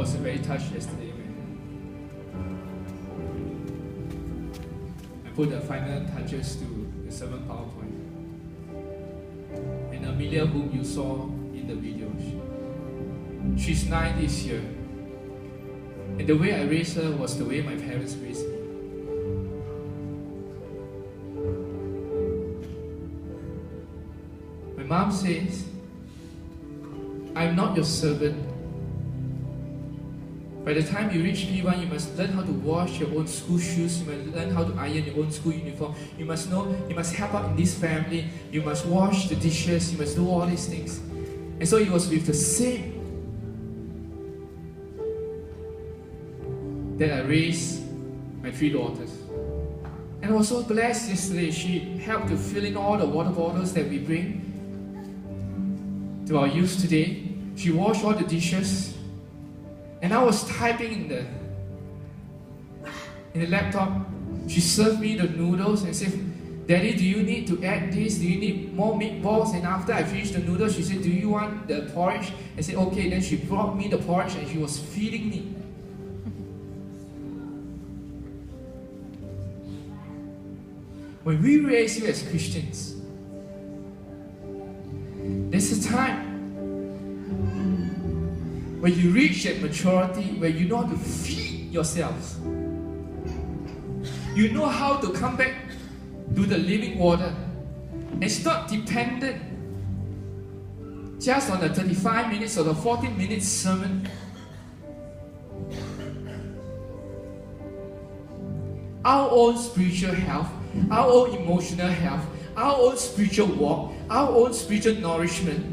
was very touched yesterday when I put the final touches to the 7 PowerPoint. And Amelia, whom you saw in the video, she's 9 this year. And the way I raised her was the way my parents raised me. My mom says, I'm not your servant. By the time you reach P1, you must learn how to wash your own school shoes, you must learn how to iron your own school uniform, you must know, you must help out in this family, you must wash the dishes, you must do all these things. And so it was with the same that I raised my 3 daughters. And I was so blessed yesterday. She helped to fill in all the water bottles that we bring to our youth today. She washed all the dishes. And I was typing in the laptop. She served me the noodles and said, Daddy, do you need to add this? Do you need more meatballs? And after I finished the noodles, she said, do you want the porridge? I said, okay. Then she brought me the porridge and she was feeding me. When we raise you as Christians, there's a time when you reach that maturity where you know how to feed yourselves. You know how to come back to the living water. It's not dependent just on the 35 minutes or the 14 minutes sermon. Our own spiritual health, our own emotional health, our own spiritual walk, our own spiritual nourishment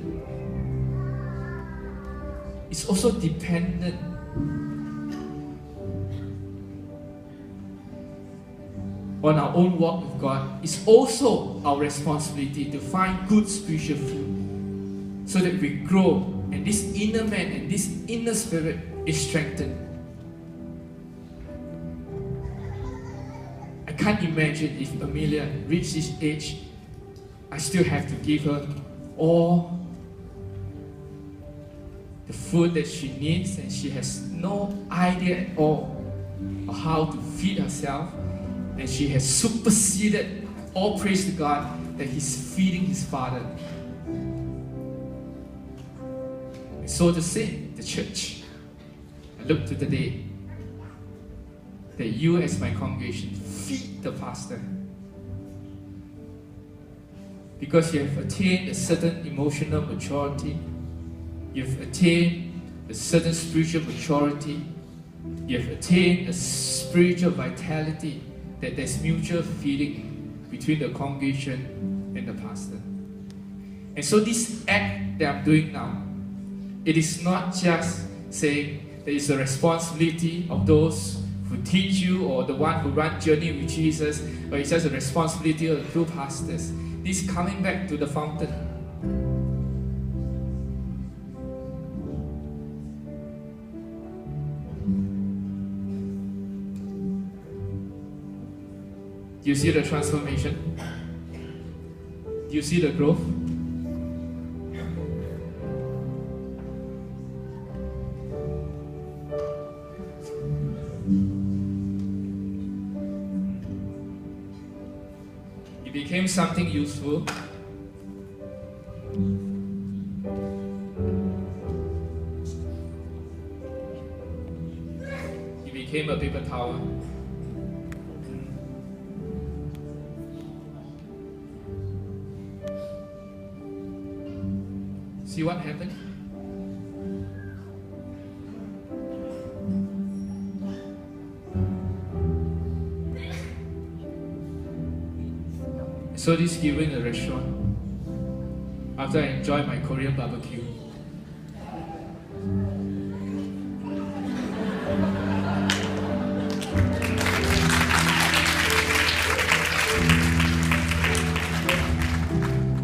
is also dependent on our own walk with God. It's also our responsibility to find good spiritual food so that we grow and this inner man and this inner spirit is strengthened. I can't imagine if Amelia reached this age, I still have to give her all the food that she needs, and she has no idea at all of how to feed herself, and she has superseded. All praise to God that He's feeding His Father. And so to say, the church, I look to the day that you as my congregation feed the pastor, because you have attained a certain emotional maturity, you've attained a certain spiritual maturity, you've attained a spiritual vitality, that there's mutual feeding between the congregation and the pastor. And so this act that I'm doing now, it is not just saying that it's the responsibility of those who teach you or the one who run journey with Jesus, but it's just a responsibility of the 2 pastors. This is coming back to the fountain. Do you see the transformation? Do you see the growth? It became something useful. It became a paper towel. See what happened? So this given a restaurant after I enjoyed my Korean barbecue.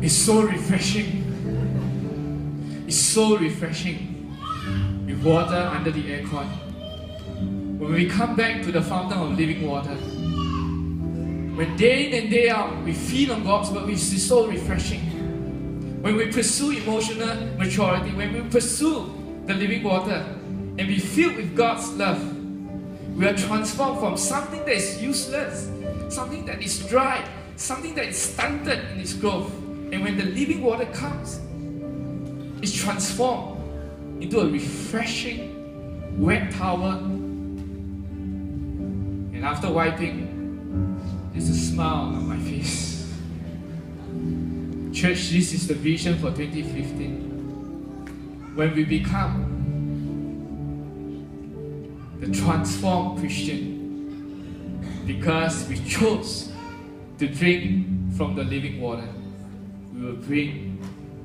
It's so refreshing. It's so refreshing with water under the aircon. When we come back to the fountain of living water, when day in and day out we feed on God's word, which is so refreshing. When we pursue emotional maturity, when we pursue the living water, and be filled with God's love, we are transformed from something that is useless, something that is dry, something that is stunted in its growth. And when the living water comes, it's transformed into a refreshing wet towel. And after wiping, there's a smile on my face. Church, this is the vision for 2015. When we become the transformed Christian, because we chose to drink from the living water, we will bring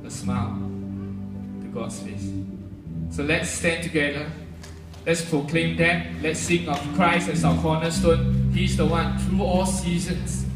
a smile to God's face. So let's stand together. Let's proclaim that. Let's sing of Christ as our cornerstone. He's the one through all seasons.